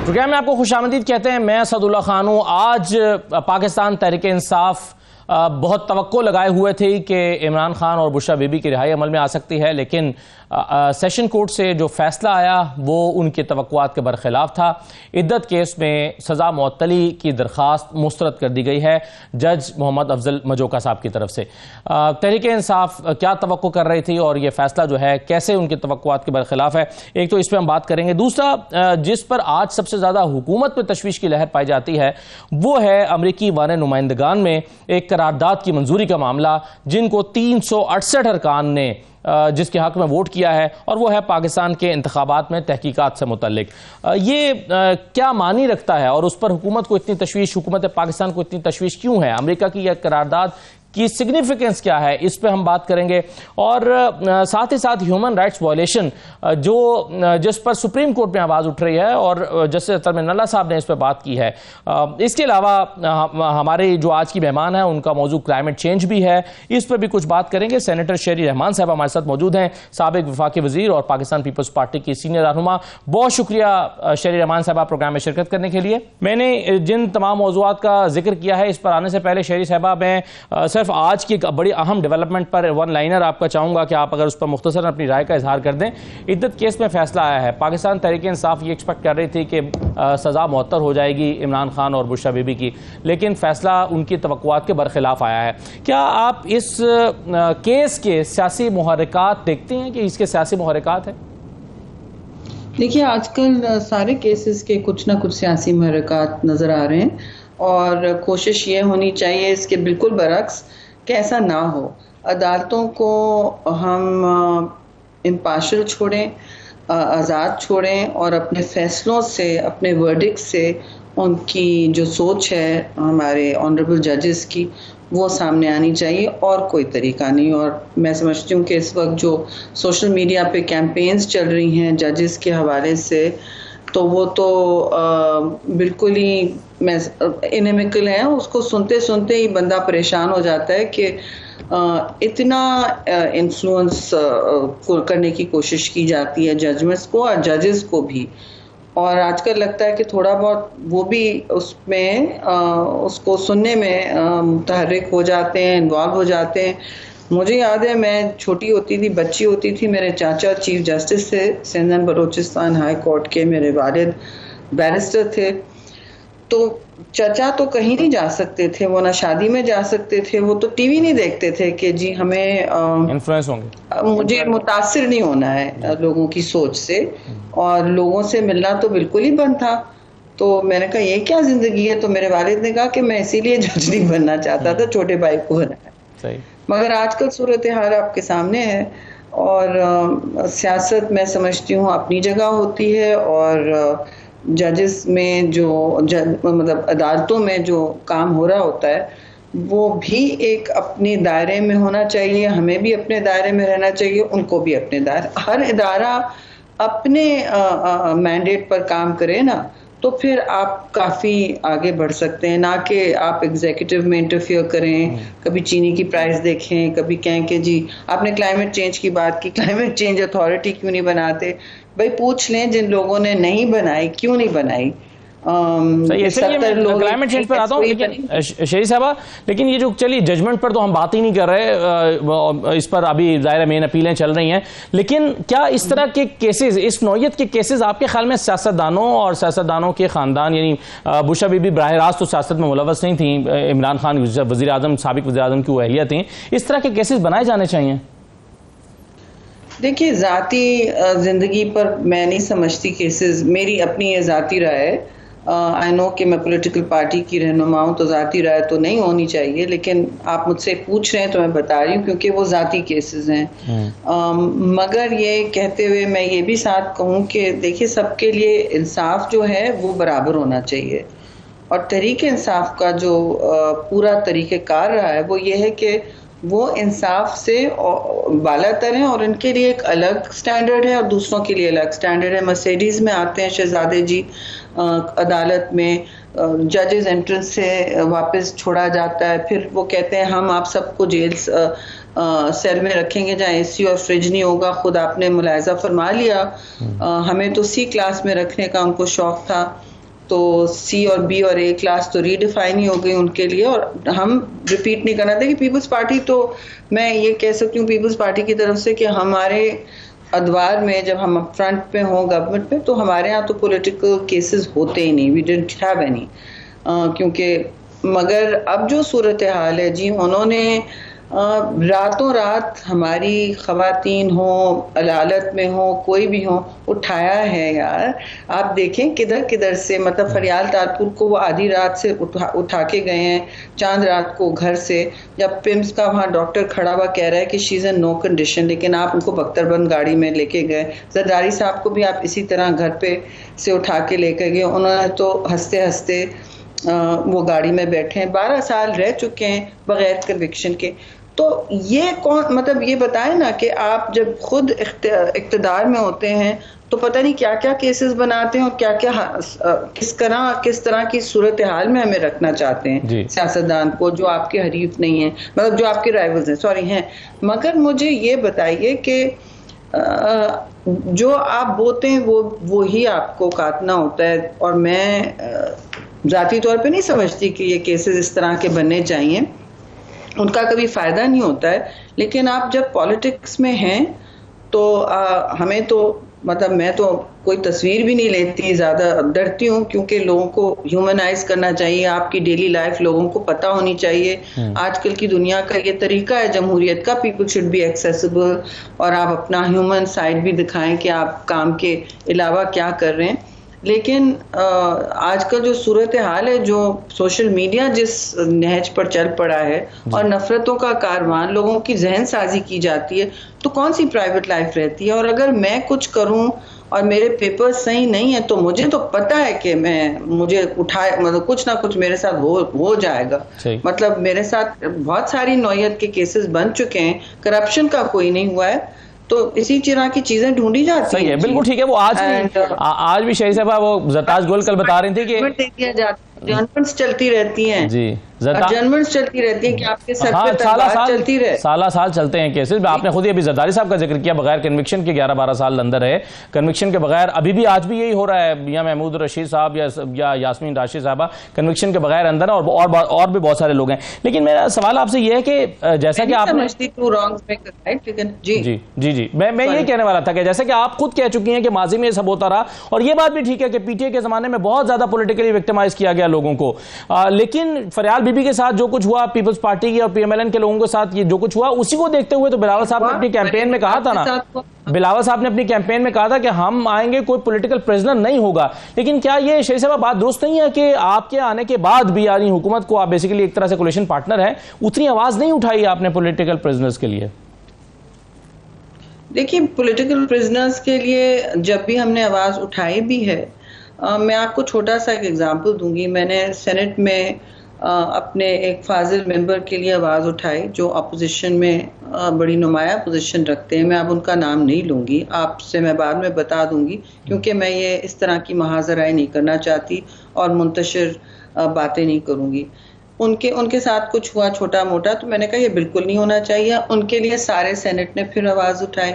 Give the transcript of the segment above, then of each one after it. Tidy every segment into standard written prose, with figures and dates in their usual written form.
Programme میں آپ کو خوش آمدید کہتے ہیں. میں اسد اللہ خان ہوں. آج پاکستان تحریک انصاف بہت توقع لگائے ہوئے تھے کہ عمران خان اور بشرا بی بی کی رہائی عمل میں آ سکتی ہے، لیکن سیشن کورٹ سے جو فیصلہ آیا وہ ان کی توقعات کے برخلاف تھا. عدت کیس میں سزا معطلی کی درخواست مسترد کر دی گئی ہے جج محمد افضل مجوکا صاحب کی طرف سے. تحریک انصاف کیا توقع کر رہی تھی اور یہ فیصلہ جو ہے کیسے ان کی توقعات کے برخلاف ہے، ایک تو اس پہ ہم بات کریں گے. دوسرا جس پر آج سب سے زیادہ حکومت پہ تشویش کی لہر پائی جاتی ہے وہ ہے امریکی وان نمائندگان میں ایک قرارداد کی منظوری کا معاملہ، جن کو 368 ارکان نے جس کے حق میں ووٹ کیا ہے، اور وہ ہے پاکستان کے انتخابات میں تحقیقات سے متعلق. یہ کیا معنی رکھتا ہے اور اس پر حکومت کو اتنی تشویش، حکومت پاکستان کو اتنی تشویش کیوں ہے؟ امریکہ کی یہ قرارداد کی سگنیفیکنس کیا ہے، اس پہ ہم بات کریں گے. اور ساتھ ہی ساتھ ہیومن رائٹس وائلیشن جس پر سپریم کورٹ میں آواز اٹھ رہی ہے اور جسٹس اطہر من اللہ صاحب نے اس پہ بات کی ہے. اس کے علاوہ ہمارے جو آج کی مہمان ہیں ان کا موضوع کلائمیٹ چینج بھی ہے، اس پہ بھی کچھ بات کریں گے. سینیٹر شیری رحمان صاحب ہمارے ساتھ موجود ہیں، سابق وفاقی وزیر اور پاکستان پیپلز پارٹی کی سینئر رہنما. بہت شکریہ شیری رحمان صاحب پروگرام میں شرکت کرنے کے لیے. میں نے جن تمام موضوعات کا ذکر کیا ہے اس پر آنے سے پہلے شیری صاحبہ میں صرف آج کی ایک بڑی اہم ڈیولپمنٹ پر ون لائنر آپ کا چاہوں گا کہ آپ اگر اس پر مختصر اپنی رائے کا اظہار کر دیں. عدت کیس میں فیصلہ آیا ہے، پاکستان تحریک انصاف یہ ایکسپیکٹ کر رہی تھی کہ سزا معطل ہو جائے گی عمران خان اور بشرا بی بی کی، لیکن فیصلہ ان کی توقعات کے برخلاف آیا ہے. کیا آپ اس کیس کے سیاسی محرکات دیکھتے ہیں کہ اس کے سیاسی محرکات ہیں؟ دیکھیے آج کل سارے کیسز کے کچھ نہ کچھ سیاسی محرکات نظر آ رہے ہیں، اور کوشش یہ ہونی چاہیے اس کے بالکل برعکس کہ ایسا نہ ہو. عدالتوں کو ہم امپارشل چھوڑیں، آزاد چھوڑیں، اور اپنے فیصلوں سے، اپنے ورڈکٹ سے ان کی جو سوچ ہے ہمارے آنریبل ججز کی وہ سامنے آنی چاہیے، اور کوئی طریقہ نہیں. اور میں سمجھتی ہوں کہ اس وقت جو سوشل میڈیا پہ کیمپینز چل رہی ہیں ججز کے حوالے سے، تو وہ تو بالکل ہی انیمیکل ہیں. اس کو سنتے سنتے ہی بندہ پریشان ہو جاتا ہے کہ اتنا انفلوئنس کرنے کی کوشش کی جاتی ہے ججمنٹس کو اور ججز کو بھی. اور آج کل لگتا ہے کہ تھوڑا بہت وہ بھی اس میں اس کو سننے میں متحرک ہو جاتے ہیں، انوالو ہو جاتے ہیں. مجھے یاد ہے میں چھوٹی ہوتی تھی، بچی ہوتی تھی، میرے چاچا چیف جسٹس تھے Sindh and Balochistan high court کے، میرے والد بیرسٹر تھے. تو چچا تو کہیں نہیں جا سکتے تھے، وہ نہ شادی میں جا سکتے تھے، وہ تو ٹی وی نہیں دیکھتے تھے کہ جی ہمیں انفلوئنس ہوں گے، مجھے متاثر نہیں ہونا ہے لوگوں کی سوچ سے، اور لوگوں سے ملنا تو بالکل ہی بند تھا. تو میں نے کہا یہ کیا زندگی ہے؟ تو میرے والد نے کہا کہ میں اسی لیے جج نہیں بننا چاہتا تھا، چھوٹے بھائی کو بنایا. مگر آج کل صورتحال آپ کے سامنے ہے، اور سیاست میں سمجھتی ہوں اپنی جگہ ہوتی ہے، اور ججز میں جو مطلب عدالتوں میں جو کام ہو رہا ہوتا ہے وہ بھی ایک اپنے دائرے میں ہونا چاہیے. ہمیں بھی اپنے دائرے میں رہنا چاہیے، ان کو بھی اپنے دائرے. ہر ادارہ اپنے مینڈیٹ پر کام کرے نا، تو پھر آپ کافی آگے بڑھ سکتے ہیں، نہ کہ آپ ایگزیکٹو میں انٹرفیئر کریں. کبھی چینی کی پرائس دیکھیں، کبھی کہیں کہ جی آپ نے کلائمیٹ چینج کی بات کی، کلائمیٹ چینج اتھارٹی کیوں نہیں بناتے؟ بھائی پوچھ لیں جن لوگوں نے نہیں بنائی کیوں نہیں بنائی. کلائمیٹ چینج پر آتا ہوں، لیکن شیری صاحبہ لیکن یہ جو چلیے ججمنٹ پر تو ہم بات ہی نہیں کر رہے، اس پر ابھی ظاہر مین اپیلیں چل رہی ہیں، لیکن کیا اس طرح کے کیسز، اس نوعیت کے کیسز آپ کے خیال میں سیاستدانوں اور سیاستدانوں کے خاندان، یعنی بشرا بی بی براہ راست تو سیاست میں ملوث نہیں تھیں، عمران خان وزیر اعظم، سابق وزیر اعظم کی وہ اہلیہ تھیں، اس طرح کے کیسز بنائے جانے چاہیے؟ دیکھیے ذاتی زندگی پر میں نہیں سمجھتی کیسز، میری اپنی یہ ذاتی رائے ہے. آئی نو کہ میں پولیٹیکل پارٹی کی رہنما ہوں تو ذاتی رائے تو نہیں ہونی چاہیے، لیکن آپ مجھ سے پوچھ رہے ہیں تو میں بتا رہی ہوں کیونکہ وہ ذاتی کیسز ہیں. مگر یہ کہتے ہوئے میں یہ بھی ساتھ کہوں کہ دیکھیے سب کے لیے انصاف جو ہے وہ برابر ہونا چاہیے، اور تحریک انصاف کا جو پورا طریقہ کار رہا ہے وہ یہ ہے کہ وہ انصاف سے بالا تر ہیں، اور ان کے لیے ایک الگ سٹینڈرڈ ہے اور دوسروں کے لیے الگ سٹینڈرڈ ہے. مرسیڈیز میں آتے ہیں شہزادے جی عدالت میں، ججز انٹرنس سے واپس چھوڑا جاتا ہے، پھر وہ کہتے ہیں ہم آپ سب کو جیل سیل میں رکھیں گے جہاں اے سی اور فریج نہیں ہوگا. خود آپ نے ملاحظہ فرما لیا، ہمیں تو سی کلاس میں رکھنے کا ان کو شوق تھا، تو سی اور بی اور اے کلاس تو ریڈیفائن ہی ہو گئی ان کے لیے, اور ہم ریپیٹ نہیں کرنا. دیکھیے پیپلز پارٹی تو میں یہ کہہ سکتی ہوں پیپلز پارٹی کی طرف سے کہ ہمارے ادوار میں جب ہم فرنٹ پہ ہوں گورنمنٹ میں تو ہمارے ہاں تو پولیٹیکل کیسز ہوتے ہی نہیں, وی ڈڈنٹ ہیو اینی. کیونکہ مگر اب جو صورتحال ہے جی, انہوں نے راتوں رات ہماری خواتین ہوں, عدالت میں ہوں, کوئی بھی ہوں, اٹھایا ہے یار. آپ دیکھیں کدھر کدھر سے, مطلب فریال تارپور کو وہ آدھی رات سے اٹھا کے گئے ہیں, چاند رات کو گھر سے, جب پمس کا وہاں ڈاکٹر کھڑا ہوا کہہ رہا ہے کہ شی از ان نو کنڈیشن, لیکن آپ ان کو بختر بند گاڑی میں لے کے گئے. زرداری صاحب کو بھی آپ اسی طرح گھر پہ سے اٹھا کے لے کے گئے, انہوں نے تو ہنستے ہنستے وہ گاڑی میں بیٹھے ہیں, 12 سال رہ چکے ہیں بغیر کنوکشن کے. تو یہ کون, مطلب یہ بتائیں نا کہ آپ جب خود اقتدار میں ہوتے ہیں تو پتہ نہیں کیا کیا کیسز بناتے ہیں اور کیا کیا کس طرح کی صورتحال میں ہمیں رکھنا چاہتے ہیں سیاستدان کو جو آپ کے حریف نہیں ہیں, مطلب جو آپ کے رائیولز ہیں, سوری ہیں. مگر مجھے یہ بتائیے کہ جو آپ بوتے ہیں وہی آپ کو کاٹنا ہوتا ہے. اور میں ذاتی طور پہ نہیں سمجھتی کہ یہ کیسز اس طرح کے بننے چاہیے, ان کا کبھی فائدہ نہیں ہوتا ہے. لیکن آپ جب پالیٹکس میں ہیں تو ہمیں تو مطلب میں تو کوئی تصویر بھی نہیں لیتی, زیادہ ڈرتی ہوں, کیونکہ لوگوں کو ہیومنائز کرنا چاہیے, آپ کی ڈیلی لائف لوگوں کو پتہ ہونی چاہیے. آج کل کی دنیا کا یہ طریقہ ہے جمہوریت کا, پیپل شوڈ بی ایکسیسیبل, اور آپ اپنا ہیومن سائڈ بھی دکھائیں کہ آپ کام کے علاوہ کیا کر رہے ہیں. لیکن آج کل جو صورتحال ہے, جو سوشل میڈیا جس نہج پر چل پڑا ہے اور نفرتوں کا کاروان, لوگوں کی ذہن سازی کی جاتی ہے, تو کون سی پرائیویٹ لائف رہتی ہے. اور اگر میں کچھ کروں اور میرے پیپر صحیح نہیں ہیں تو مجھے تو پتا ہے کہ مجھے اٹھائے, مطلب کچھ نہ کچھ میرے ساتھ ہو جائے گا. مطلب میرے ساتھ بہت ساری نوعیت کے کیسز بن چکے ہیں, کرپشن کا کوئی نہیں ہوا ہے, تو اسی طرح کی چیزیں ڈھونڈی جاتی ہیں. صحیح ہے, بالکل ٹھیک ہے. وہ آج بھی شہری صاحبہ وہ زرتاج گول کل بتا رہی تھی کہ جنرلز چلتی رہتی ہیں, جنرلز چلتی رہتی ہیں کہ آپ کے سر پہ تلوار چلتی رہے. سالہ سال چلتے ہیں کیسز. آپ نے خود ہی ابھی زرداری صاحب کا ذکر کیا, بغیر کنوکشن کے 11-12 سال اندر ہے, کنوکشن کے بغیر ابھی بھی آج بھی یہی ہو رہا ہے. یا محمود رشید صاحب یا یاسمین راشد صاحبہ کنوکشن کے بغیر اندر ہیں, اور بھی بہت سارے لوگ ہیں. لیکن میرا سوال آپ سے یہ ہے کہ جیسا کہ آپ جی میں یہ کہنے والا تھا کہ جیسے کہ آپ خود کہہ چکی ہیں کہ ماضی میں یہ سب ہوتا رہا, اور یہ بات بھی ٹھیک ہے کہ پی ٹی اے کے زمانے میں بہت زیادہ پولیٹیکلی وکٹمائز کیا گیا لوگوں کو, لیکن فریال بی بی کے ساتھ جو کچھ ہوا, پیپلز پارٹی کی اور پی ایم ایل این کے لوگوں کے ساتھ یہ جو کچھ ہوا, اسی کو دیکھتے ہوئے تو بلاول صاحب نے اپنی کیمپین میں کہا تھا نا, بلاول صاحب نے اپنی کیمپین میں کہا تھا کہ ہم آئیں گے, کوئی پولیٹیکل پریزنر نہیں ہوگا. لیکن کیا یہ شہری صاحب بات درست نہیں ہے کہ آپ کے آنے کے بعد بھی, یعنی حکومت کو آپ بیسیکلی ایک طرح سے کولیشن پارٹنر ہیں, اتنی آواز نہیں اٹھائی آپ نے پولیٹیکل پریزنرز کے لیے؟ دیکھیے پولیٹیکل پریزنرز کے لیے جب بھی ہم نے آواز اٹھائی بھی ہے, میں آپ کو چھوٹا سا ایک ایگزامپل دوں گی. میں نے سینٹ میں اپنے ایک فاضل ممبر کے لیے آواز اٹھائی جو اپوزیشن میں بڑی نمایاں پوزیشن رکھتے ہیں. میں اب ان کا نام نہیں لوں گی, آپ سے میں بعد میں بتا دوں گی, کیونکہ میں یہ اس طرح کی محاذ رائے نہیں کرنا چاہتی اور منتشر باتیں نہیں کروں گی. ان کے ساتھ کچھ ہوا چھوٹا موٹا, تو میں نے کہا یہ بالکل نہیں ہونا چاہیے. ان کے لیے سارے سینٹ نے پھر آواز اٹھائی,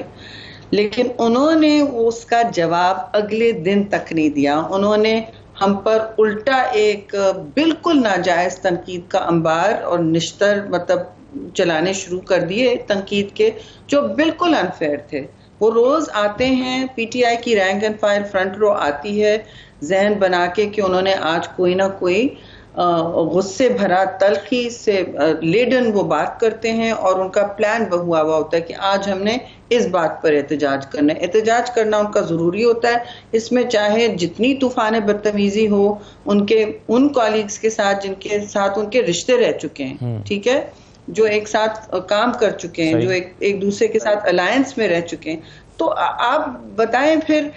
لیکن انہوں نے اس کا جواب اگلے دن تک نہیں دیا. انہوں نے ہم پر الٹا ایک بالکل ناجائز تنقید کا انبار اور نشتر مطلب چلانے شروع کر دیے تنقید کے, جو بالکل انفیئر تھے. وہ روز آتے ہیں, پی ٹی آئی کی رینک اینڈ فائل فرنٹ رو آتی ہے ذہن بنا کے کہ انہوں نے آج کوئی نہ کوئی غصے بھرا تلخی سے لیڈن وہ بات کرتے ہیں, اور ان کا پلان ہوا ہوتا ہے کہ آج ہم نے اس بات پر احتجاج کرنا ہے. احتجاج کرنا ان کا ضروری ہوتا ہے, اس میں چاہے جتنی طوفان بدتمیزی ہو ان کولیگز کے ساتھ جن کے ساتھ ان کے رشتے رہ چکے ہیں, ٹھیک ہے, جو ایک ساتھ کام کر چکے ہیں, جو ایک دوسرے کے ساتھ الائنس میں رہ چکے ہیں. تو آپ بتائیں پھر.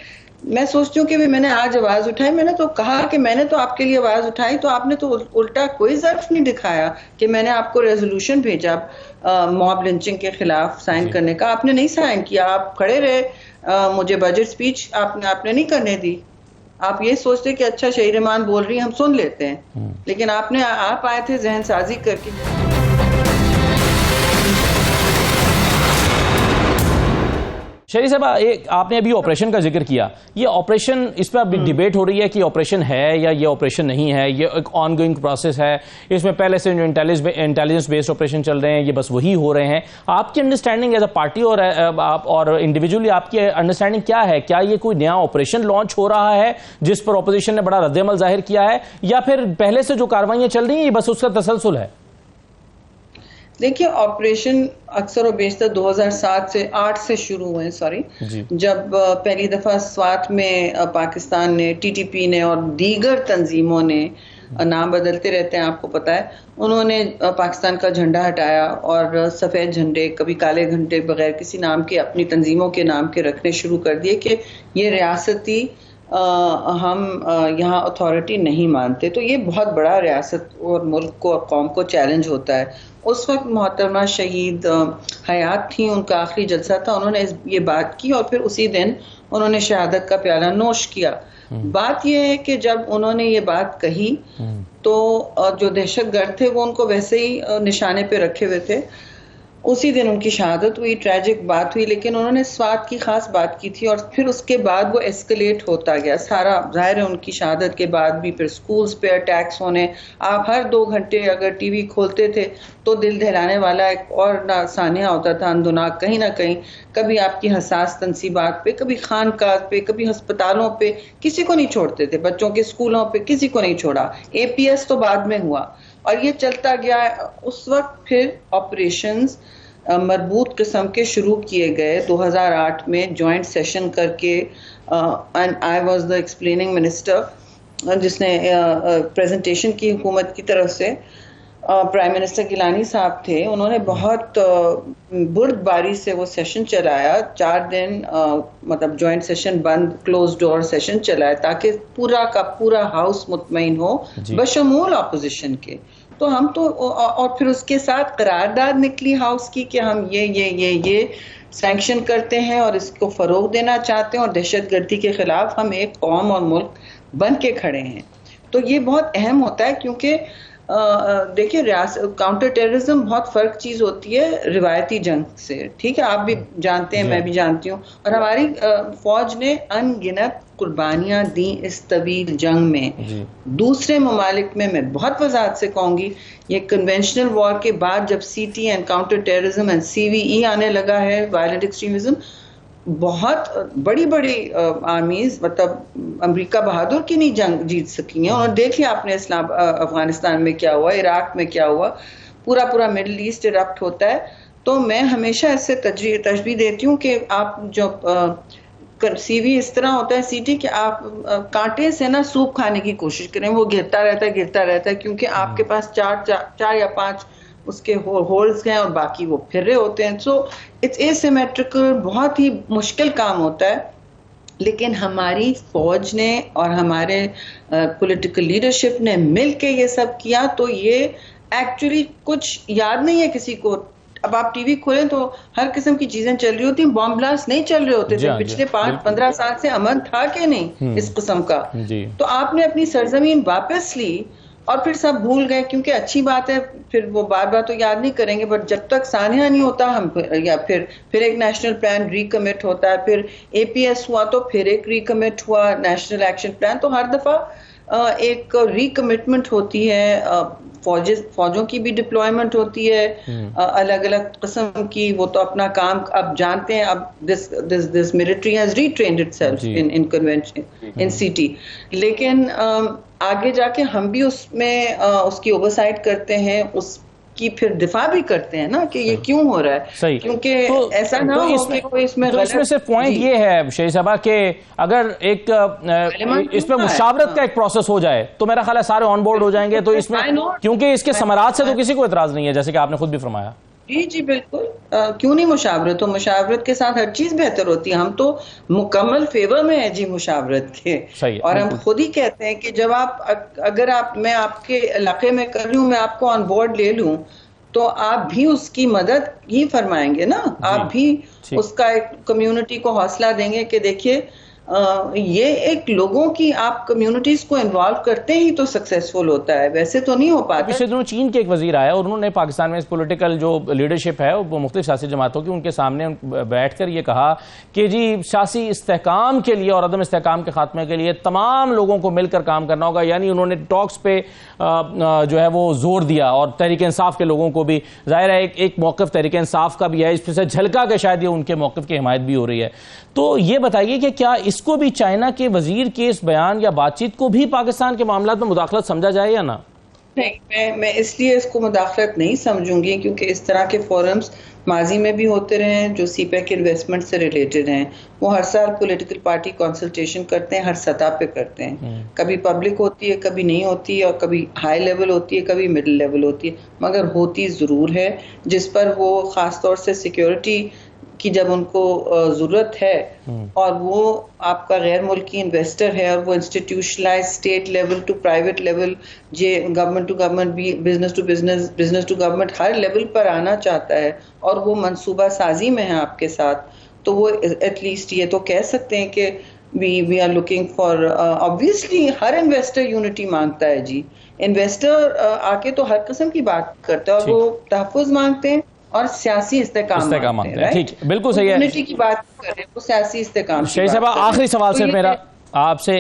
میں سوچتی ہوں کہ میں نے آج آواز اٹھائی, میں نے تو کہا کہ میں نے تو آپ کے لیے آواز اٹھائی, تو آپ نے تو الٹا کوئی ظرف نہیں دکھایا کہ میں نے آپ کو ریزولوشن بھیجا موب لنچنگ کے خلاف سائن کرنے کا, آپ نے نہیں سائن کیا. آپ کھڑے رہے, مجھے بجٹ سپیچ آپ نے نہیں کرنے دی. آپ یہ سوچتے کہ اچھا شہید رحمان بول رہی ہیں, ہم سن لیتے ہیں, لیکن آپ آئے تھے ذہن سازی کر کے. شہری صاحب آپ نے ابھی آپریشن کا ذکر کیا, یہ آپریشن اس پہ ابھی ڈیبیٹ ہو رہی ہے کہ آپریشن ہے یا یہ آپریشن نہیں ہے, یہ ایک آن گوئنگ پروسیس ہے, اس میں پہلے سے جو انٹیلیجنس بیسڈ آپریشن چل رہے ہیں یہ بس وہی ہو رہے ہیں. آپ کی انڈرسٹینڈنگ ایز اے پارٹی اور انڈیویجولی آپ کی انڈرسٹینڈنگ کیا ہے؟ کیا یہ کوئی نیا آپریشن لانچ ہو رہا ہے جس پر اپوزیشن نے بڑا رد عمل ظاہر کیا ہے, یا پھر پہلے سے جو کاروائیاں چل رہی ہیں یہ بس اس کا تسلسل ہے؟ دیکھیے آپریشن اکثر و بیشتر 2008 سے شروع ہوئے جب پہلی دفعہ سوات میں پاکستان نے, ٹی ٹی پی نے اور دیگر تنظیموں نے, نام بدلتے رہتے ہیں آپ کو پتا ہے, انہوں نے پاکستان کا جھنڈا ہٹایا اور سفید جھنڈے, کبھی کالے جھنڈے بغیر کسی نام کے اپنی تنظیموں کے نام کے رکھنے شروع کر دیے کہ یہ ریاستی ہم یہاں اتھارٹی نہیں مانتے. تو یہ بہت بڑا ریاست اور ملک کو, قوم کو چیلنج ہوتا ہے. اس وقت محترمہ شہید حیات تھیں, ان کا آخری جلسہ تھا, انہوں نے یہ بات کی اور پھر اسی دن انہوں نے شہادت کا پیالہ نوش کیا. بات یہ ہے کہ جب انہوں نے یہ بات کہی تو جو دہشت گرد تھے وہ ان کو ویسے ہی نشانے پہ رکھے ہوئے تھے. اسی دن ان کی شہادت ہوئی, ٹریجک بات ہوئی, لیکن انہوں نے سوات کی خاص بات کی تھی اور پھر اس کے بعد وہ ایسکلیٹ ہوتا گیا سارا. ظاہر ہے ان کی شہادت کے بعد بھی پھر سکولز پہ اٹیکس ہونے, آپ ہر 2 گھنٹے اگر ٹی وی کھولتے تھے تو دل دہلانے والا ایک اور سانحہ ہوتا تھا, اندوناک کہیں نہ کہیں, کبھی آپ کی حساس تنصیبات پہ, کبھی خانقاہ پہ, کبھی ہسپتالوں پہ, کسی کو نہیں چھوڑتے تھے, بچوں کے اسکولوں پہ کسی کو نہیں چھوڑا. اے پی ایس تو بعد میں ہوا اور یہ چلتا گیا. اس وقت پھر آپریشنز مربوط قسم کے شروع کیے گئے 2008 میں جوائنٹ سیشن کر کے. I was the explaining minister, جس نے پریزنٹیشن کی حکومت کی طرف سے. پرائم منسٹر گیلانی صاحب تھے, انہوں نے بہت بردباری سے وہ سیشن چلایا. 4 دن مطلب جوائنٹ سیشن بند, کلوز ڈور سیشن چلایا تاکہ پورا کا پورا ہاؤس مطمئن ہو بشمول اپوزیشن کے. تو ہم تو, اور پھر اس کے ساتھ قرارداد نکلی ہاؤس کی کہ ہم یہ سینکشن کرتے ہیں اور اس کو فروغ دینا چاہتے ہیں اور دہشت گردی کے خلاف ہم ایک قوم اور ملک بن کے کھڑے ہیں. تو یہ بہت اہم ہوتا ہے کیونکہ دیکھیے کاؤنٹر ٹیررزم بہت فرق چیز ہوتی ہے روایتی جنگ سے, ٹھیک ہے, آپ بھی جانتے ہیں, میں بھی جانتی ہوں, اور ہماری فوج نے ان گنت قربانیاں دیں اس طویل جنگ میں. دوسرے ممالک میں بہت وضاحت سے کہوں گی, یہ کنونشنل وار کے بعد جب C T and counter terrorism and C V E آنے لگا ہے, وائلنٹ ایکسٹریمزم, بہت بڑی آرمیز, مطلب امریکہ بہادر کی نہیں جنگ جیت سکی ہیں. اور دیکھ لیا آپ نے افغانستان میں کیا ہوا, عراق میں کیا ہوا, پورا مڈل ایسٹ ارپٹ ہوتا ہے. تو میں ہمیشہ اس سے تشبیہ دیتی ہوں کہ آپ جو سی وی اس طرح ہوتا ہے سی ٹی, کہ آپ کانٹے سے نا سوپ کھانے کی کوشش کریں, وہ گرتا رہتا ہے کیونکہ آپ کے پاس 4 یا 5 اس کے ہولز ہیں اور باقی وہ پھر رہے ہوتے ہیں. سو اٹس اسیمیٹریکل, بہت ہی مشکل کام ہوتا ہے. لیکن ہماری فوج نے اور ہمارے پولیٹیکل لیڈرشپ نے مل کے یہ سب کیا. تو یہ ایکچولی کچھ یاد نہیں ہے کسی کو. اب آپ ٹی وی کھولیں تو ہر قسم کی چیزیں چل رہی ہوتی ہیں, بام بلاسٹ نہیں چل رہے ہوتے تھے. پچھلے 5-15 سال سے امن تھا کہ نہیں اس قسم کا. تو آپ نے اپنی سرزمین واپس لی اور پھر سب بھول گئے, کیونکہ اچھی بات ہے, پھر وہ بار تو یاد نہیں کریں گے, بٹ جب تک سانحہ نہیں ہوتا ہم, یا پھر ایک نیشنل پلان ریکمٹ ہوتا ہے, پھر اے پی ایس ہوا تو پھر ایک ریکمٹ ہوا, نیشنل ایکشن پلان. تو ہر دفعہ ایک ریکمٹمنٹ ہوتی ہے, فوجوں کی بھی ڈپلوائمنٹ ہوتی ہے الگ الگ قسم کی. وہ تو اپنا کام اب جانتے ہیں, اب this military has retrained itself in convention in city. لیکن آگے جا کے ہم بھی اس میں اس کی اوورسائٹ کرتے ہیں, اس کی پھر دفاع بھی کرتے ہیں نا کہ یہ کیوں ہو رہا ہے, کیونکہ ایسا نہ ہو کہ کوئی اس میں غلط. اس میں سے پوائنٹ یہ ہے شہید صاحبہ کہ اگر ایک اس پہ مشاورت کا ایک پروسیس ہو جائے تو میرا خیال ہے سارے آن بورڈ ہو جائیں گے. تو اس میں کیونکہ اس کے ثمرات سے تو کسی کو اعتراض نہیں ہے, جیسے کہ آپ نے خود بھی فرمایا. جی بالکل, کیوں نہیں مشاورت ہو, مشاورت کے ساتھ ہر چیز بہتر ہوتی ہے. ہم تو مکمل فیور میں ہیں جی مشاورت کے, اور ہم خود ہی کہتے ہیں کہ جب اگر میں آپ کے علاقے میں کر رہی ہوں, میں آپ کو آن بورڈ لے لوں تو آپ بھی اس کی مدد ہی فرمائیں گے نا, آپ بھی اس کا ایک کمیونٹی کو حوصلہ دیں گے کہ دیکھیے یہ ایک لوگوں کی آپ کمیونٹیز کو انوالو کرتے ہی تو سکسیسفل ہوتا ہے، ویسے تو نہیں ہو پاتا۔ پچھلے دنوں چین کے ایک وزیر آئے اور انہوں نے پاکستان میں اس پولیٹیکل جو لیڈرشپ ہے وہ مختلف سیاسی جماعتوں کی، ان کے سامنے بیٹھ کر یہ کہا کہ جی سیاسی استحکام کے لیے اور عدم استحکام کے خاتمے کے لیے تمام لوگوں کو مل کر کام کرنا ہوگا، یعنی انہوں نے ٹاکس پہ جو ہے وہ زور دیا، اور تحریک انصاف کے لوگوں کو بھی ظاہر ہے ایک موقف تحریک انصاف کا بھی ہے، اس سے جھلکا کہ شاید یہ ان کے موقف کی حمایت بھی ہو رہی ہے۔ تو یہ بتائیے کہ کیا اس کو بھی چائنا کے وزیر کے اس بیان یا بات چیت کو بھی پاکستان کے معاملات میں مداخلت سمجھا جائے یا نہ؟ نہیں، میں اس لیے اس کو مداخلت نہیں سمجھوں گی کیونکہ اس طرح کے فورمز ماضی میں بھی ہوتے رہے ہیں جو سی پیک انویسٹمنٹ سے ریلیٹڈ ہیں، وہ ہر سال پولیٹیکل پارٹی کنسلٹیشن کرتے ہیں، ہر سطح پہ کرتے ہیں، کبھی پبلک ہوتی ہے، کبھی نہیں ہوتی ہے، اور کبھی ہائی لیول ہوتی ہے، کبھی مڈل لیول ہوتی ہے، مگر ہوتی ضرور ہے، جس پر وہ خاص طور سے سیکیورٹی کی جب ان کو ضرورت ہے اور وہ آپ کا غیر ملکی انویسٹر ہے اور وہ institutionalize state level to private level, government to government بھی، business to business, business to government, ہر لیول پر آنا چاہتا ہے اور وہ منصوبہ سازی میں ہے آپ کے ساتھ، تو وہ ایٹ لیسٹ یہ تو کہہ سکتے ہیں کہ we are looking for, obviously ہر انویسٹر یونٹی مانگتا ہے جی، انویسٹر آ کے تو ہر قسم کی بات کرتا ہے اور وہ تحفظ مانگتے ہیں اور سیاسی استحکام مانگتے ہیں۔ ٹھیک، بالکل صحیح ہے، یونٹی کی بات کر رہے ہیں، وہ سیاسی استحکام کی شہید بات صاحبہ آخری سوال صرف میرا آپ سے،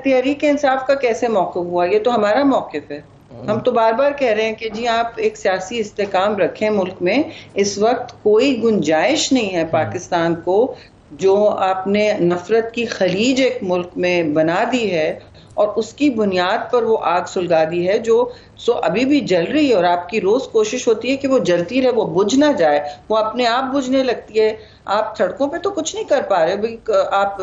تحریک انصاف کا کیسے موقف ہوا؟ یہ تو ہمارا موقف ہے، ہم تو بار بار کہہ رہے ہیں کہ جی آپ ایک سیاسی استحکام رکھیں ملک میں، اس وقت کوئی گنجائش نہیں ہے پاکستان کو، جو آپ نے نفرت کی خلیج ایک ملک میں بنا دی ہے اور اس کی بنیاد پر وہ آگ سلگا دی ہے جو ابھی بھی جل رہی ہے، اور آپ کی روز کوشش ہوتی ہے کہ وہ جلتی رہے، وہ بجھ نہ جائے، وہ اپنے آپ بجھنے لگتی ہے۔ آپ سڑکوں پہ تو کچھ نہیں کر پا رہے، آپ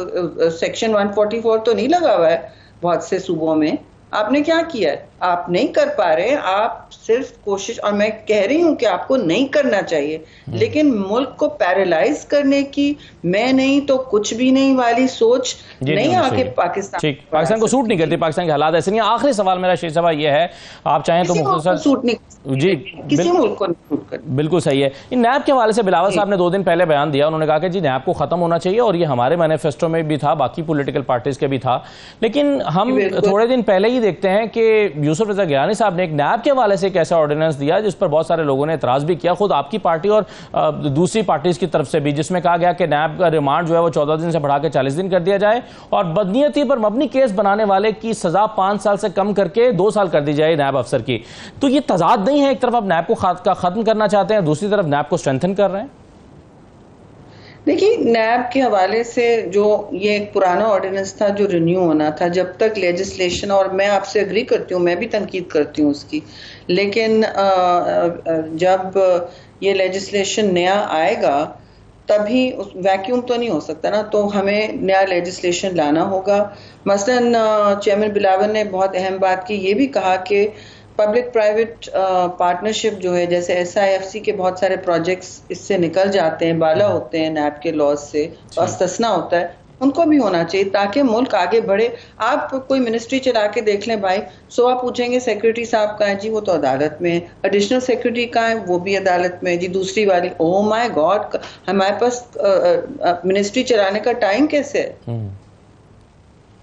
سیکشن 144 تو نہیں لگا ہوا ہے بہت سے صوبوں میں، آپ نے کیا کیا ہے؟ آپ نہیں کر پا رہے، آپ صرف کوشش، اور میں کہہ رہی ہوں کہ آپ کو نہیں کرنا چاہیے، لیکن ملک کو پیرالائز کرنے کی میں نہیں تو کچھ بھی نہیں والی سوچ نہیں آکے پاکستان کو سوٹ نہیں کرتی، پاکستان کے حالات ایسے نہیں۔ آخری سوال میرا شہید صاحب یہ ہے، آپ چاہیں تو مختصر، جی کسی ملک کو نہیں سوٹ کرتی، بالکل صحیح ہے۔ ان نیب کے حوالے سے بلاول صاحب نے 2 دن پہلے بیان دیا، انہوں نے کہا کہ جی نیب کو ختم ہونا چاہیے، اور یہ ہمارے مینیفیسٹو میں بھی تھا، باقی پولیٹیکل پارٹیز کے بھی تھا، لیکن ہم تھوڑے دن پہلے ہی دیکھتے ہیں کہ یوسف رضا گیلانی صاحب نے ایک نیب کے حوالے سے ایک ایسا آرڈیننس دیا جس پر بہت سارے لوگوں نے اعتراض بھی کیا، خود آپ کی پارٹی اور دوسری پارٹیز کی طرف سے بھی، جس میں کہا گیا کہ نیب کا ریمانڈ جو ہے وہ 14 دن سے بڑھا کے 40 دن کر دیا جائے، اور بدنیتی پر مبنی کیس بنانے والے کی سزا 5 سال سے کم کر کے 2 سال کر دی جائے نیب افسر کی۔ تو یہ تضاد نہیں ہے، ایک طرف آپ نیب کو ختم کرنا چاہتے ہیں، دوسری طرف نیب کو اسٹرینتھن کر رہے ہیں؟ دیکھیے، نیب کے حوالے سے جو یہ ایک پرانا آرڈیننس تھا جو رینیو ہونا تھا، جب تک لیجسلیشن، اور میں آپ سے اگری کرتی ہوں، میں بھی تنقید کرتی ہوں اس کی، لیکن جب یہ لیجسلیشن نیا آئے گا تبھی، ویکیوم تو نہیں ہو سکتا نا، تو ہمیں نیا لیجسلیشن لانا ہوگا۔ مثلاً چیئرمین بلاول نے بہت اہم بات کی، یہ بھی کہا کہ پبلک پرائیویٹ پارٹنرشپ جو ہے، جیسے SIFC کے بہت سارے پروجیکٹس اس سے نکل جاتے ہیں، بالا ہوتے ہیں نیب کے لاز سے، استثنا ہوتا ہے، ان کو بھی ہونا چاہیے تاکہ ملک آگے بڑھے۔ آپ کوئی منسٹری چلا کے دیکھ لیں بھائی، آپ پوچھیں گے سیکریٹری صاحب کہاں ہے؟ جی وہ تو عدالت میں ہے۔ ایڈیشنل سیکریٹری کہاں ہے؟ وہ بھی عدالت میں ہے۔ جی دوسری والی، او مائی گاڈ، ہمارے پاس منسٹری چلانے کا ٹائم کیسے ہے؟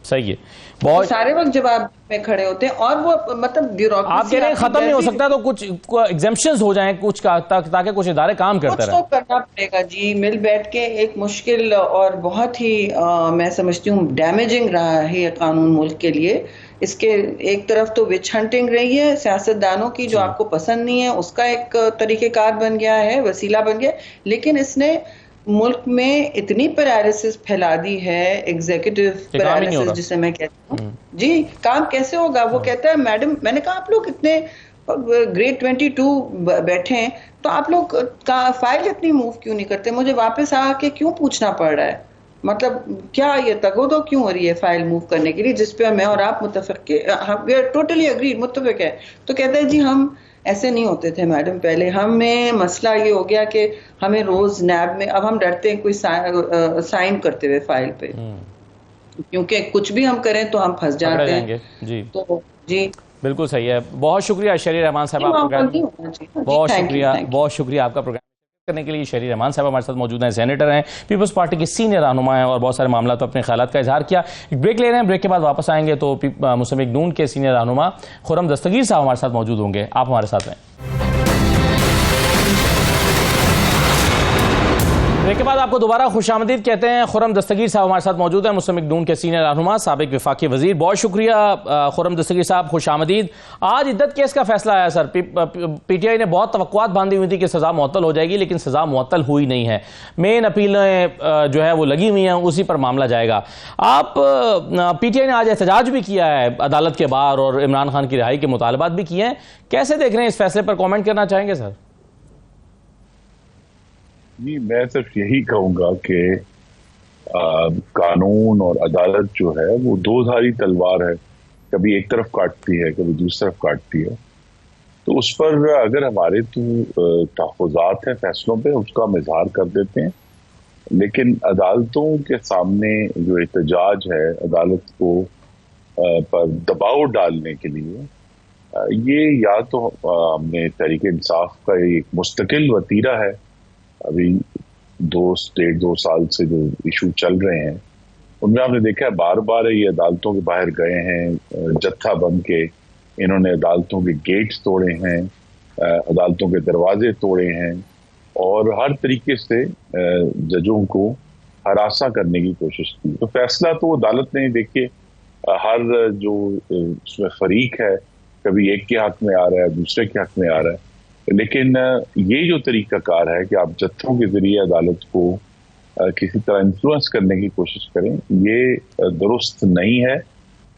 صحیح ہے، بہت سارے وقت جواب میں کھڑے ہوتے ہیں، اور وہ مطلب بیوروکریسی، آپ کہہ رہے ہیں ختم نہیں ہو سکتا تو کچھ ایگزمپشنز ہو جائیں کچھ تاکہ کچھ ادارے کام کرتے رہیں۔ کچھ تو کرنا پڑے گا جی، مل بیٹھ کے۔ ایک مشکل اور بہت ہی میں سمجھتی ہوں ڈیمیجنگ رہا ہے یہ قانون ملک کے لیے۔ اس کے ایک طرف تو وچ ہنٹنگ رہی ہے سیاست دانوں کی، جو آپ کو پسند نہیں ہے، اس کا ایک طریقہ کار بن گیا ہے، وسیلہ بن گیا، لیکن اس نے ملک میں اتنی پیرالائسس پھیلا دی ہے، ایگزیکٹو پیرالائسس جسے میں کہتی ہوں، جی کام کیسے ہوگا؟ وہ کہتا ہے میڈم، میں نے کہا آپ لوگ اتنے گریڈ 22 بیٹھے ہیں تو آپ لوگ فائل اتنی موو کیوں نہیں کرتے؟ مجھے واپس آ کے کیوں پوچھنا پڑ رہا ہے؟ مطلب کیا یہ تگودو کیوں ہو رہی ہے فائل موو کرنے کے لیے، جس پہ میں اور آپ متفق ٹوٹلی اگری متفق ہے؟ تو کہتے ہیں جی ہم ایسے نہیں ہوتے تھے میڈم پہلے، ہمیں مسئلہ یہ ہو گیا کہ ہمیں روز نیب میں، اب ہم ڈرتے ہیں کوئی سائن کرتے ہوئے فائل پہ، کیونکہ کچھ بھی ہم کریں تو ہم پھنس جاتے ہیں۔ جی تو جی بالکل صحیح ہے، بہت شکریہ شریع رحمان صاحب، آپ کا بہت شکریہ آپ کا پروگرام کرنے کے لیے شہری رحمان صاحب ہمارے ساتھ موجود ہیں، سینیٹر ہیں، پیپلز پارٹی کے سینئر رہنما ہیں اور بہت سارے معاملات پر اپنے خیالات کا اظہار کیا. ایک بریک لے رہے ہیں، بریک کے بعد واپس آئیں گے تو مسلم لیگ نون کے سینئر رہنما خرم دستگیر صاحب ہمارے ساتھ موجود ہوں گے. آپ ہمارے ساتھ ہیں. بریک کے بعد آپ کو دوبارہ خوش آمدید کہتے ہیں. خرم دستگیر صاحب ہمارے ساتھ موجود ہیں، مسلم لیگ نون کے سینئر رہنما، سابق وفاقی وزیر. بہت شکریہ خرم دستگیر صاحب، خوش آمدید. آج عدت کیس کا فیصلہ آیا سر. پی ٹی آئی نے بہت توقعات باندھی ہوئی تھی کہ سزا معطل ہو جائے گی، لیکن سزا معطل ہوئی نہیں ہے. مین اپیلیں جو ہے وہ لگی ہوئی ہیں، اسی پر معاملہ جائے گا. آپ پی ٹی آئی نے آج احتجاج بھی کیا ہے عدالت کے باہر اور عمران خان کی رہائی کے مطالبات بھی کیے ہیں. کیسے دیکھ رہے ہیں اس فیصلے پر؟ کامنٹ کرنا چاہیں گے سر؟ جی، میں صرف یہی کہوں گا کہ قانون اور عدالت جو ہے وہ دو دھاری تلوار ہے، کبھی ایک طرف کاٹتی ہے کبھی دوسری طرف کاٹتی ہے. تو اس پر اگر ہمارے تو تحفظات ہیں فیصلوں پہ، اس کا ہم اظہار کر دیتے ہیں، لیکن عدالتوں کے سامنے جو احتجاج ہے عدالت کو پر دباؤ ڈالنے کے لیے، یہ یا تو ہم نے تحریک انصاف کا ایک مستقل وتیرہ ہے. ابھی 2 سال سے جو ایشو چل رہے ہیں ان میں آپ نے دیکھا ہے بار بار یہ عدالتوں کے باہر گئے ہیں، جتھا بن کے انہوں نے عدالتوں کے گیٹس توڑے ہیں، عدالتوں کے دروازے توڑے ہیں اور ہر طریقے سے ججوں کو ہراساں کرنے کی کوشش کی. تو فیصلہ تو عدالت نے دیکھیے ہر جو اس میں فریق ہے کبھی ایک کے حق میں آ رہا ہے دوسرے کے حق میں آ رہا ہے، لیکن یہ جو طریقہ کار ہے کہ آپ جتھوں کے ذریعے عدالت کو کسی طرح انفلوئنس کرنے کی کوشش کریں، یہ درست نہیں ہے.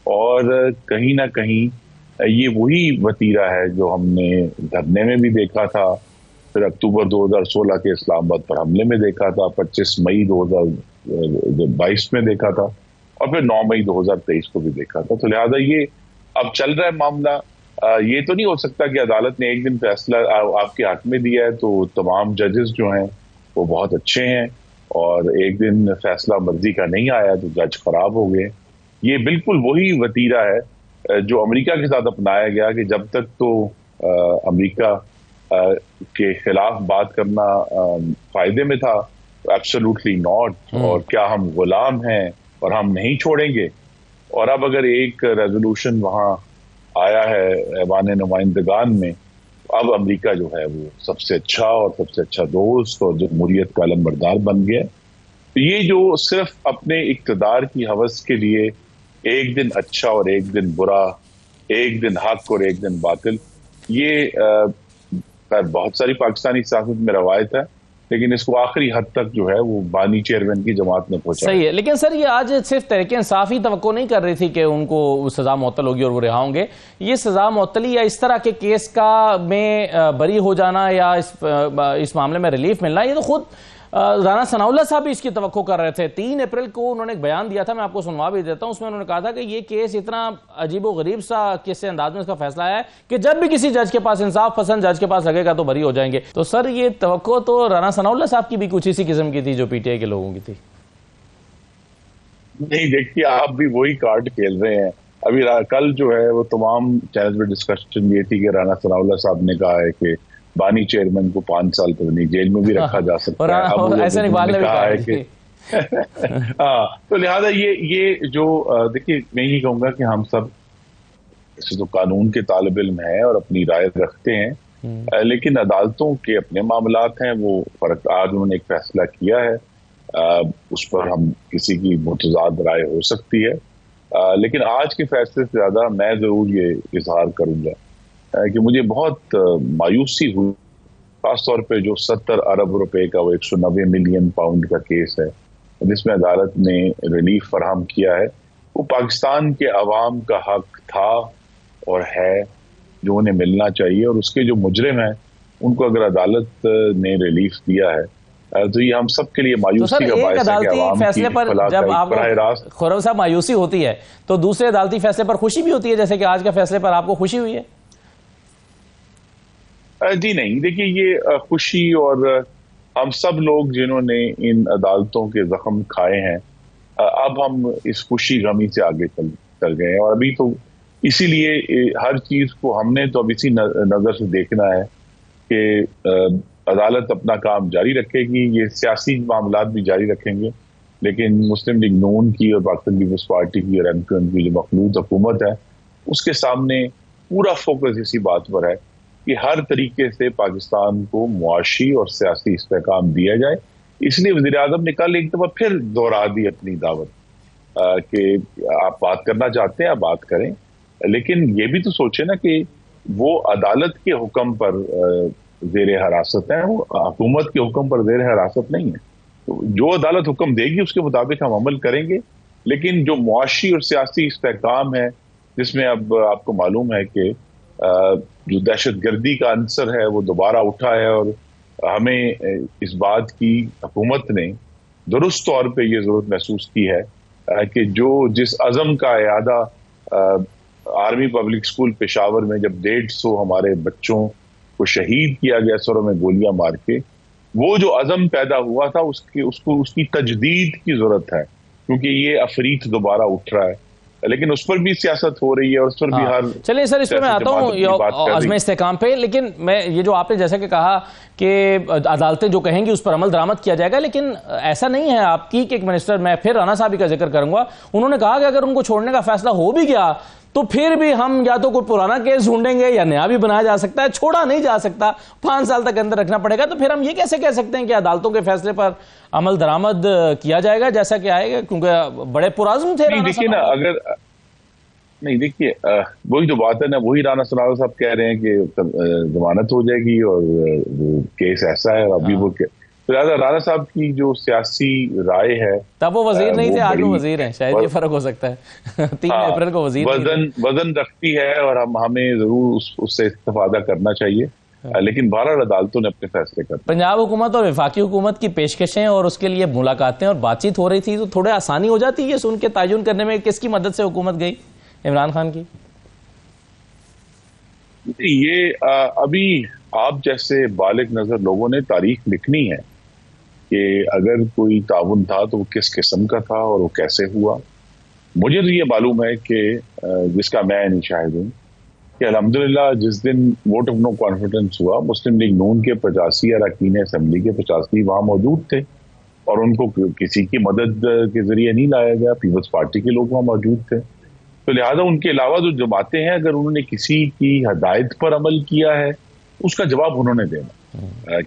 اور کہیں نہ کہیں یہ وہی وتیرہ ہے جو ہم نے دھرنے میں بھی دیکھا تھا، پھر اکتوبر 2016 کے اسلام آباد پر حملے میں دیکھا تھا، 25 مئی 2022 میں دیکھا تھا اور پھر 9 مئی 2023 کو بھی دیکھا تھا. تو لہٰذا یہ اب چل رہا ہے معاملہ. یہ تو نہیں ہو سکتا کہ عدالت نے ایک دن فیصلہ آپ کے حق میں دیا ہے تو تمام ججز جو ہیں وہ بہت اچھے ہیں، اور ایک دن فیصلہ مرضی کا نہیں آیا تو جج خراب ہو گئے. یہ بالکل وہی وتیرہ ہے جو امریکہ کے ساتھ اپنایا گیا کہ جب تک تو امریکہ کے خلاف بات کرنا فائدے میں تھا، ایبسولوٹلی ناٹ، اور کیا ہم غلام ہیں اور ہم نہیں چھوڑیں گے. اور اب اگر ایک ریزولوشن وہاں آیا ہے ایوان نمائندگان میں، اب امریکہ جو ہے وہ سب سے اچھا اور سب سے اچھا دوست اور جمہوریت کا علمبردار بن گیا. یہ جو صرف اپنے اقتدار کی ہوس کے لیے ایک دن اچھا اور ایک دن برا، ایک دن حق اور ایک دن باطل، یہ بہت ساری پاکستانی سیاست میں روایت ہے، لیکن اس کو آخری حد تک جو ہے وہ بانی چیئرمین کی جماعت نے پہنچا. صحیح ہے، لیکن سر یہ آج صرف تحریک انصاف ہی توقع نہیں کر رہی تھی کہ ان کو سزا معطل ہوگی اور وہ رہا ہوں گے. یہ سزا معطلی یا اس طرح کے کیس کا میں بری ہو جانا یا اس معاملے میں ریلیف ملنا، یہ تو خود رانا ثناء اللہ صاحب بھی اس کی توقع کر رہے تھے. 3 اپریل کو انہوں نے ایک بیان دیا تھا، میں آپ کو سنوا بھی دیتا ہوں. اس میں انہوں نے کہا تھا کہ یہ کیس اتنا عجیب و غریب سا کس انداز میں اس کا فیصلہ ہے کہ جب بھی کسی جج کے پاس انصاف پسند جج کے پاس لگے گا تو بری ہو جائیں گے. تو سر یہ توقع تو رانا ثناء اللہ صاحب کی بھی کچھ اسی قسم کی تھی جو پی ٹی آئی کے لوگوں کی تھی. نہیں، دیکھیے آپ بھی وہی کارڈ کھیل رہے ہیں. ابھی کل جو ہے وہ تمام چینل پہ ڈسکشن یہ تھی کہ رانا ثناء اللہ صاحب نے کہا ہے کہ بانی چیئرمین کو 5 سال تک نہیں جیل میں بھی رکھا جا سکتا ہے. ایسا نہیں کہا ہے کہ ہاں، تو لہٰذا یہ جو دیکھیے میں یہ کہوں گا کہ ہم سب ایسے تو قانون کے طالب علم ہیں اور اپنی رائے رکھتے ہیں، لیکن عدالتوں کے اپنے معاملات ہیں. وہ فرق آج انہوں نے ایک فیصلہ کیا ہے، اس پر ہم کسی کی متضاد رائے ہو سکتی ہے، لیکن آج کے فیصلے سے زیادہ میں ضرور یہ اظہار کروں گا کہ مجھے بہت مایوسی ہوئی، خاص طور پہ جو 70 ارب روپے کا وہ 190 ملین پاؤنڈ کا کیس ہے جس میں عدالت نے ریلیف فراہم کیا ہے. وہ پاکستان کے عوام کا حق تھا اور ہے جو انہیں ملنا چاہیے، اور اس کے جو مجرم ہیں ان کو اگر عدالت نے ریلیف دیا ہے تو یہ ہم سب کے لیے مایوسی کا باعث ہے کہ عوام فیصلے پر جب آپ خرم صاحب مایوسی ہوتی ہے تو دوسرے عدالتی فیصلے پر خوشی بھی ہوتی ہے، جیسے کہ آج کے فیصلے پر آپ کو خوشی ہوئی ہے؟ جی نہیں، دیکھیے یہ خوشی، اور ہم سب لوگ جنہوں نے ان عدالتوں کے زخم کھائے ہیں اب ہم اس خوشی غمی سے آگے چل گئے ہیں. اور ابھی تو اسی لیے ہر چیز کو ہم نے تو اب اسی نظر سے دیکھنا ہے کہ عدالت اپنا کام جاری رکھے گی، یہ سیاسی معاملات بھی جاری رکھیں گے، لیکن مسلم لیگ نون کی اور پاکستان پیپلز پارٹی کی اور ایم کیو ایم کی جو مخلوط حکومت ہے اس کے سامنے پورا فوکس اسی بات پر ہے کہ ہر طریقے سے پاکستان کو معاشی اور سیاسی استحکام دیا جائے. اس لیے وزیر اعظم نے کل ایک دفعہ پھر دوہرا دی اپنی دعوت کہ آپ بات کرنا چاہتے ہیں آپ بات کریں، لیکن یہ بھی تو سوچیں نا کہ وہ عدالت کے حکم پر زیر حراست ہیں، وہ حکومت کے حکم پر زیر حراست نہیں ہے. جو عدالت حکم دے گی اس کے مطابق ہم عمل کریں گے، لیکن جو معاشی اور سیاسی استحکام ہے جس میں اب آپ کو معلوم ہے کہ جو دہشت گردی کا عنصر ہے وہ دوبارہ اٹھا ہے، اور ہمیں اس بات کی حکومت نے درست طور پہ یہ ضرورت محسوس کی ہے کہ جس عزم کا اعادہ آرمی پبلک اسکول پشاور میں جب 150 ہمارے بچوں کو شہید کیا گیا سروں میں گولیاں مار کے، وہ جو عزم پیدا ہوا تھا اس کی تجدید کی ضرورت ہے، کیونکہ یہ عفریت دوبارہ اٹھ رہا ہے. لیکن اس پر بھی سیاست ہو رہی ہے اور اس پر بھی ہر چلیے سر اس پہ میں آتا ہوں عزم استحکام پہ، لیکن میں یہ جو آپ نے جیسا کہ کہا کہ عدالتیں جو کہیں گی اس پر عمل درآمد کیا جائے گا، لیکن ایسا نہیں ہے آپ کی کہ ایک منسٹر، میں پھر رانا صاحب کا ذکر کروں گا، انہوں نے کہا کہ اگر ان کو چھوڑنے کا فیصلہ ہو بھی گیا تو پھر بھی ہم یا تو کوئی پرانا کیس ڈھونڈیں گے یا نیا بھی بنایا جا سکتا ہے، چھوڑا نہیں جا سکتا، 5 سال تک اندر رکھنا پڑے گا. تو پھر ہم یہ کیسے کہہ سکتے ہیں کہ عدالتوں کے فیصلے پر عمل درآمد کیا جائے گا جیسا کہ آئے گا، کیونکہ بڑے پرعزم تھے. دیکھیے نا، اگر نہیں دیکھیے وہی تو بات ہے نا، وہی رانا ثناء صاحب کہہ رہے ہیں کہ ضمانت ہو جائے گی اور وہ کیس ایسا ہے. ابھی وہ رانا صاحب کی جو سیاسی رائے ہے، تب وہ وزیر نہیں تھے، آج وہ وزیر ہیں، شاید یہ فرق ہو سکتا ہے. 3 اپریل کو وزیر وزن رکھتی ہے اور ہمیں ضرور اس سے استفادہ کرنا چاہیے، لیکن بہرحال عدالتوں نے اپنے فیصلے کر. پنجاب حکومت اور وفاقی حکومت کی پیشکشیں اور اس کے لیے ملاقاتیں اور بات چیت ہو رہی تھی، تو تھوڑے آسانی ہو جاتی ہے سن کے تعین کرنے میں کس کی مدد سے حکومت گئی، عمران خان کی؟ یہ ابھی آپ جیسے بالغ نظر لوگوں نے تاریخ لکھنی ہے کہ اگر کوئی تعاون تھا تو وہ کس قسم کا تھا اور وہ کیسے ہوا. مجھے تو یہ معلوم ہے کہ جس کا میں نہیں شاہد ہوں کہ الحمدللہ جس دن ووٹ آف نو کانفیڈنس ہوا، مسلم لیگ نون کے 85 اراکین اسمبلی کے 85 وہاں موجود تھے اور ان کو کسی کی مدد کے ذریعے نہیں لایا گیا، پیپلز پارٹی کے لوگ وہاں موجود تھے. تو لہٰذا ان کے علاوہ جو جماعتیں ہیں اگر انہوں نے کسی کی ہدایت پر عمل کیا ہے اس کا جواب انہوں نے دینا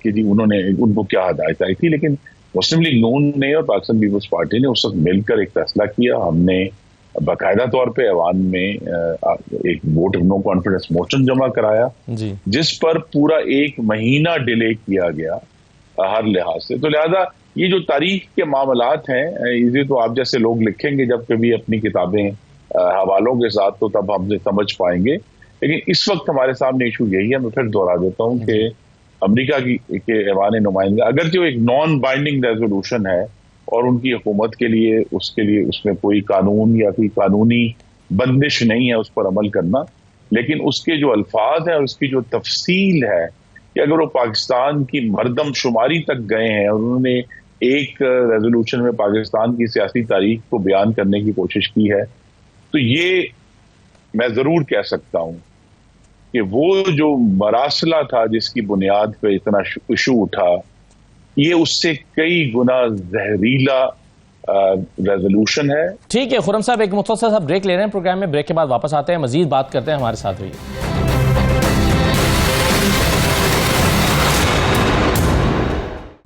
کہ جی ان کو کیا ہدایت آئی تھی. لیکن مسلم لیگ نون نے اور پاکستان پیپلز پارٹی نے اس وقت مل کر ایک فیصلہ کیا. ہم نے باقاعدہ طور پہ ایوان میں ایک vote of no confidence motion جمع کرایا جس پر پورا 1 مہینہ ڈیلے کیا گیا ہر لحاظ سے. تو لہذا یہ جو تاریخ کے معاملات ہیں یہ تو آپ جیسے لوگ لکھیں گے جب کبھی اپنی کتابیں حوالوں کے ساتھ تو تب ہم سے سمجھ پائیں گے. لیکن اس وقت ہمارے سامنے ایشو یہی ہے. میں پھر دوہرا دیتا ہوں کہ امریکہ کے ایوان نمائندہ اگرچہ وہ ایک نان بائنڈنگ ریزولوشن ہے اور ان کی حکومت کے لیے اس میں کوئی قانون یا کوئی قانونی بندش نہیں ہے اس پر عمل کرنا، لیکن اس کے جو الفاظ ہیں اور اس کی جو تفصیل ہے کہ اگر وہ پاکستان کی مردم شماری تک گئے ہیں اور انہوں نے ایک ریزولوشن میں پاکستان کی سیاسی تاریخ کو بیان کرنے کی کوشش کی ہے، تو یہ میں ضرور کہہ سکتا ہوں کہ وہ جو مراسلہ تھا جس کی بنیاد پہ اتنا ایشو اٹھا، یہ اس سے کئی گنا زہریلا ریزولوشن ہے. ٹھیک ہے خرم صاحب، ایک مختصر سا بریک لے رہے ہیں پروگرام میں، بریک کے بعد واپس آتے ہیں، مزید بات کرتے ہیں، ہمارے ساتھ رہیے.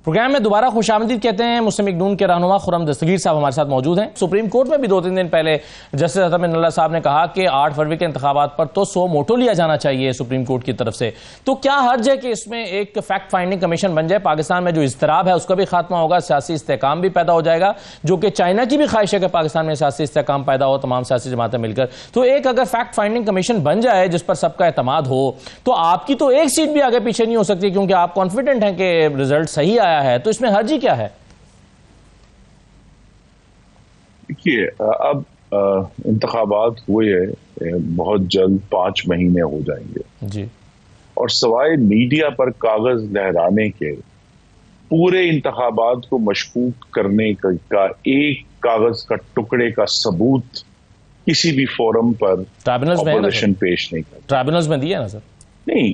پروگرام میں دوبارہ خوش آمدید کہتے ہیں. مسلم لیگ نون کے رہنما خرم دستگیر صاحب ہمارے ساتھ موجود ہیں. سپریم کورٹ میں بھی 2-3 دن پہلے جسٹس اطہر من اللہ صاحب نے کہا کہ 8 فروری کے انتخابات پر تو 100 موٹو لیا جانا چاہیے سپریم کورٹ کی طرف سے. تو کیا حرج ہے کہ اس میں ایک فیکٹ فائنڈنگ کمیشن بن جائے؟ پاکستان میں جو اضطراب ہے اس کا بھی خاتمہ ہوگا، سیاسی استحکام بھی پیدا ہو جائے گا، جو کہ چائنا کی بھی خواہش ہے کہ پاکستان میں سیاسی استحکام پیدا ہو، تمام سیاسی جماعتیں مل کر. تو ایک اگر فیکٹ فائنڈنگ کمیشن بن جائے جس پر سب کا اعتماد ہو تو آپ کی تو ایک سیٹ بھی آگے پیچھے نہیں ہو سکتی، کیونکہ آپ کانفیڈنٹ ہیں کہ رزلٹ صحیح آیا ہے. تو اس میں حرج کیا ہے؟ دیکھیے اب انتخابات ہوئے ہیں، بہت جلد 5 مہینے ہو جائیں گے جی، اور سوائے میڈیا پر کاغذ لہرانے کے پورے انتخابات کو مشکوک کرنے کا ایک کاغذ کا ٹکڑے کا ثبوت کسی بھی فورم پر اپوزیشن پیش نہیں کرتا. ٹرائبونلز میں دیا نا سر؟ نہیں،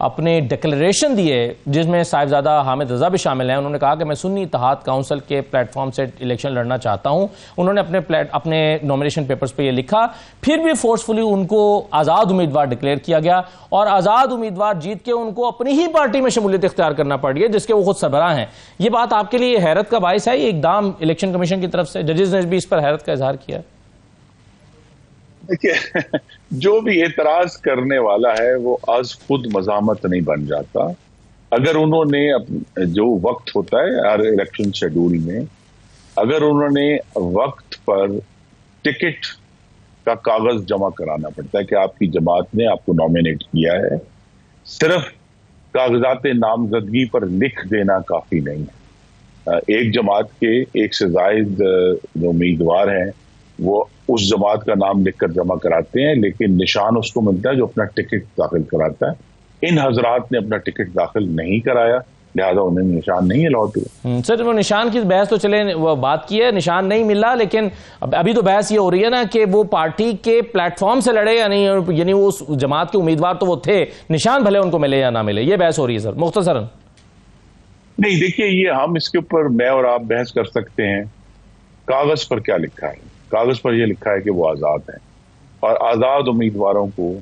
اپنے ڈکلیریشن دیے جس میں صاحبزادہ حامد رضا بھی شامل ہیں. انہوں نے کہا کہ میں سنی اتحاد کونسل کے پلیٹ فارم سے الیکشن لڑنا چاہتا ہوں. انہوں نے اپنے نومینیشن پیپرز پہ یہ لکھا, پھر بھی فورسفلی ان کو آزاد امیدوار ڈکلیئر کیا گیا اور آزاد امیدوار جیت کے ان کو اپنی ہی پارٹی میں شمولیت اختیار کرنا پڑی ہے جس کے وہ خود سربراہ ہیں. یہ بات آپ کے لیے حیرت کا باعث ہے؟ یہ اقدام الیکشن کمیشن کی طرف سے ججز نے بھی اس پر حیرت کا اظہار کیا ہے. دیکھیے, جو بھی اعتراض کرنے والا ہے وہ از خود مزاحمت نہیں بن جاتا. اگر انہوں نے جو وقت ہوتا ہے ہر الیکشن شیڈول میں, اگر انہوں نے وقت پر ٹکٹ کا کاغذ جمع کرانا پڑتا ہے کہ آپ کی جماعت نے آپ کو نامینیٹ کیا ہے, صرف کاغذات نامزدگی پر لکھ دینا کافی نہیں ہے. ایک جماعت کے ایک سے زائد جو امیدوار ہیں وہ اس جماعت کا نام لکھ کر جمع کراتے ہیں, لیکن نشان اس کو ملتا ہے جو اپنا ٹکٹ داخل کراتا ہے. ان حضرات نے اپنا ٹکٹ داخل نہیں کرایا, لہذا انہیں نشان نہیں الاٹ ہوا. سر وہ نشان کی بحث تو چلے وہ بات کی ہے, نشان نہیں ملا, لیکن ابھی تو بحث یہ ہو رہی ہے نا کہ وہ پارٹی کے پلیٹ فارم سے لڑے یا نہیں, یعنی وہ اس جماعت کے امیدوار تو وہ تھے, نشان بھلے ان کو ملے یا نہ ملے, یہ بحث ہو رہی ہے سر مختصراً. نہیں دیکھیے, یہ ہم اس کے اوپر میں اور آپ بحث کر سکتے ہیں کاغذ پر کیا لکھا ہے. کاغذ پر یہ لکھا ہے کہ وہ آزاد ہیں اور آزاد امیدواروں کو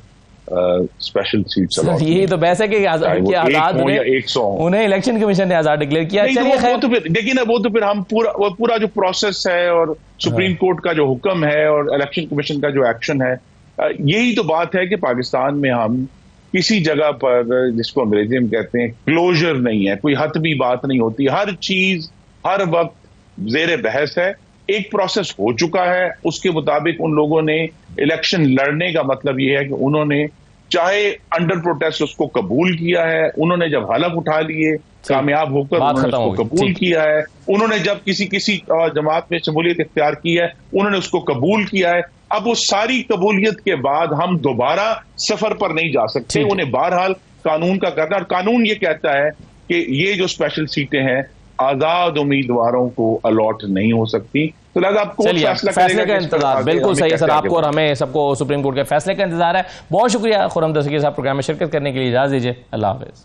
اسپیشل سیٹس. یہی تو بحث ہے کہ آزاد انہیں الیکشن کمیشن نے آزاد ڈکلیئر کیا. دیکھیے نا, وہ تو پھر ہم پورا جو پروسیس ہے اور سپریم کورٹ کا جو حکم ہے اور الیکشن کمیشن کا جو ایکشن ہے, یہی تو بات ہے کہ پاکستان میں ہم کسی جگہ پر, جس کو انگریزی میں کہتے ہیں کلوجر نہیں ہے, کوئی حتمی بات نہیں ہوتی. ہر چیز ہر وقت زیر بحث ہے. ایک پروسیس ہو چکا ہے, اس کے مطابق ان لوگوں نے الیکشن لڑنے کا مطلب یہ ہے کہ انہوں نے چاہے انڈر پروٹیسٹ اس کو قبول کیا ہے, انہوں نے جب حلف اٹھا لیے کامیاب ہو کر انہوں نے اس کو قبول کیا ہے, انہوں نے جب کسی جماعت میں شمولیت اختیار کی ہے انہوں نے اس کو قبول کیا ہے. اب اس ساری قبولیت کے بعد ہم دوبارہ سفر پر نہیں جا سکتے. انہیں بہرحال قانون کا کرنا, اور قانون یہ کہتا ہے کہ یہ جو اسپیشل سیٹیں ہیں آزاد امیدواروں کو الاٹ نہیں ہو سکتی. تو لہٰذا آپ کو فیصلے کا انتظار. بالکل صحیح ہے سر, آپ کو اور ہمیں سب کو سپریم کورٹ کے فیصلے کا انتظار ہے. بہت شکریہ خرم دستگیر صاحب, پروگرام میں شرکت کرنے کے لیے اجازت دیجیے. اللہ حافظ.